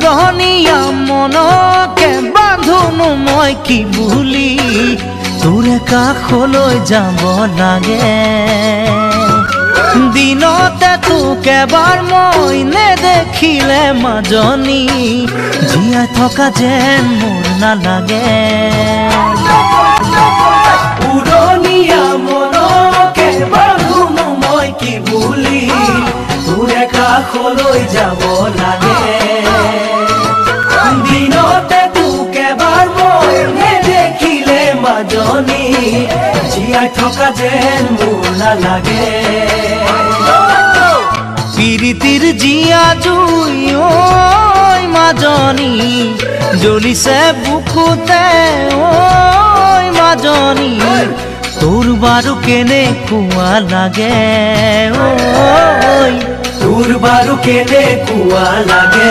উৰণীয়া মনকে বান্ধোনো মই কি বুলি তোৰে কাষলৈ যাব লাগে দিনতে তোক এবাৰ মই নেদেখিলে মাজনী জীয়াই থকা যেন মোৰ নালাগে উৰণীয়া মনকে বান্ধোনো মই কি বুলি তোৰে কাষলৈ যাব লাগে দিনতে তোক এবাৰ মই নেদেখিলে মাজনী জীয়াই থকা যেন মোৰ নালাগে পিৰিতিৰ জিয়া জুই ঐ মাজনী জ্বলিছে বুকুতে ঐ মাজনী তোৰ বাৰু কেনেকুৱা লাগে ঐ তোৰ বাৰু কেনেকুৱা লাগে।